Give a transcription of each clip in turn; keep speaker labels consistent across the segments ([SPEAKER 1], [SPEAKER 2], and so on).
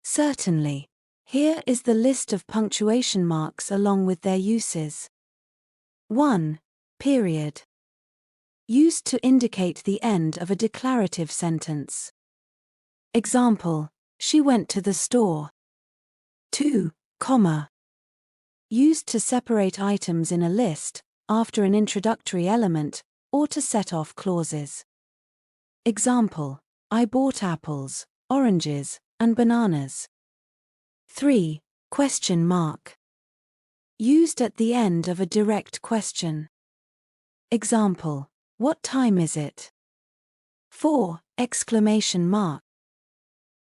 [SPEAKER 1] Certainly. Here is the list of punctuation marks along with their uses. 1. Period. Used to indicate the end of a declarative sentence. Example, she went to the store. 2. Comma. Used to separate items in a list, after an introductory element, or to set off clauses. Example, I bought apples, oranges, and bananas. 3. Question mark. Used at the end of a direct question. Example, what time is it? 4. Exclamation mark.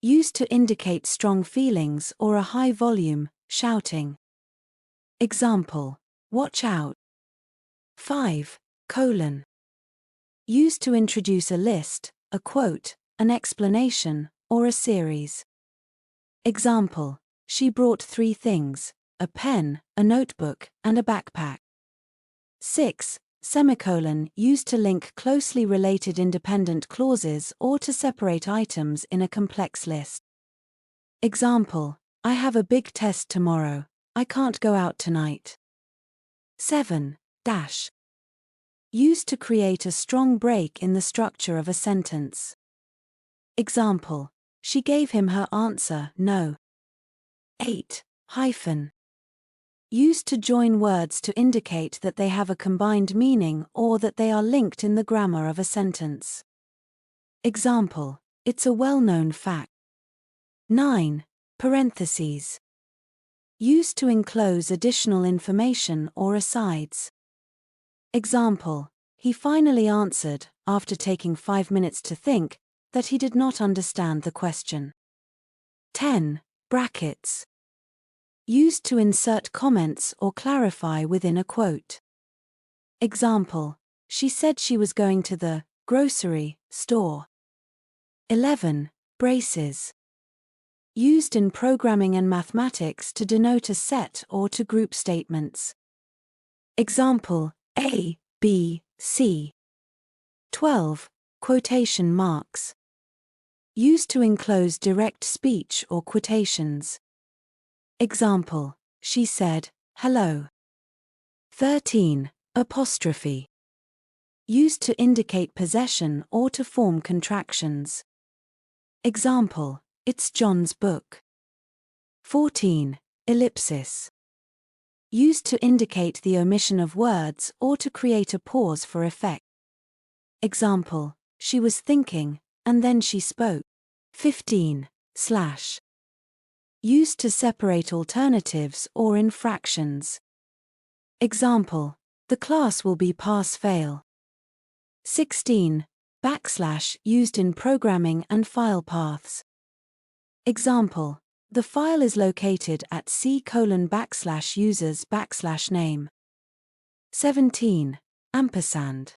[SPEAKER 1] Used to indicate strong feelings or a high volume, shouting. Example, watch out. 5. Colon. Used to introduce a list, a quote, an explanation, or a series. Example, she brought 3 things, a pen, a notebook, and a backpack. 6. Semicolon, used to link closely related independent clauses or to separate items in a complex list. Example, I have a big test tomorrow, I can't go out tonight. 7. Dash. Used to create a strong break in the structure of a sentence. Example, she gave him her answer, no. 8. Hyphen. Used to join words to indicate that they have a combined meaning or that they are linked in the grammar of a sentence. Example, it's a well-known fact. 9. Parentheses. Used to enclose additional information or asides. Example, he finally answered, after taking 5 minutes to think, that he did not understand the question. 10. Brackets. Used to insert comments or clarify within a quote. Example, she said she was going to the grocery store. 11. Braces. Used in programming and mathematics to denote a set or to group statements. Example, A, B, C. 12. Quotation marks. Used to enclose direct speech or quotations. Example, she said, hello. 13. Apostrophe. Used to indicate possession or to form contractions. Example, it's John's book. 14. Ellipsis. Used to indicate the omission of words or to create a pause for effect. Example, she was thinking, and then she spoke. 15. Slash. Used to separate alternatives or in fractions. Example, the class will be pass-fail. 16. Backslash, used in programming and file paths. Example, the file is located at c:\users\name. 17. Ampersand.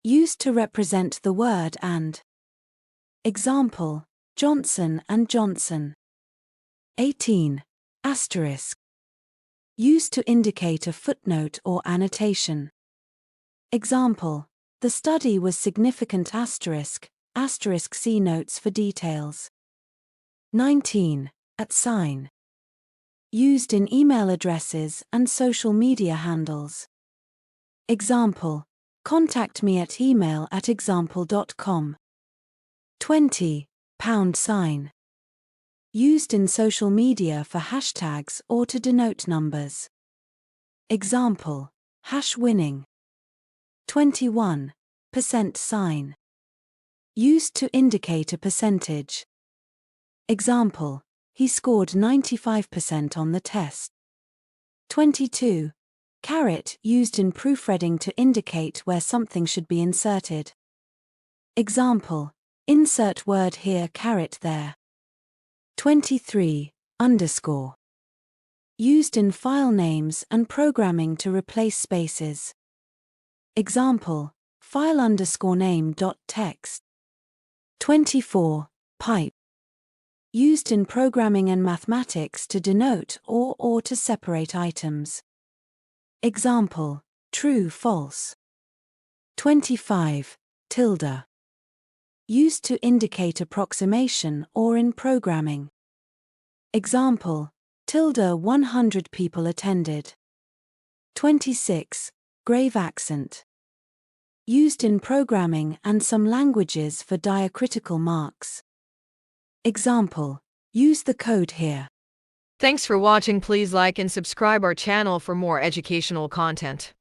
[SPEAKER 1] Used to represent the word and. Example, Johnson and Johnson. 18. Asterisk. Used to indicate a footnote or annotation. Example, the study was significant asterisk see notes for details. 19. @ sign. Used in email addresses and social media handles. Example, contact me at email@example.com. 20. £sign. Used in social media for hashtags or to denote numbers. Example, #winning. 21. %sign. Used to indicate a percentage. Example, he scored 95% on the test. 22. Caret, used in proofreading to indicate where something should be inserted. Example, insert word here, caret there. 23. Underscore. Used in file names and programming to replace spaces. Example, file_name.txt. 24. Pipe. Used in programming and mathematics to denote or to separate items. Example, true, false. 25. Tilde. Used to indicate approximation or in programming. Example, tilde 100 people attended. 26. Grave accent. Used in programming and some languages for diacritical marks. Example, use the code here.
[SPEAKER 2] Thanks for watching. Please like and subscribe our channel for more educational content.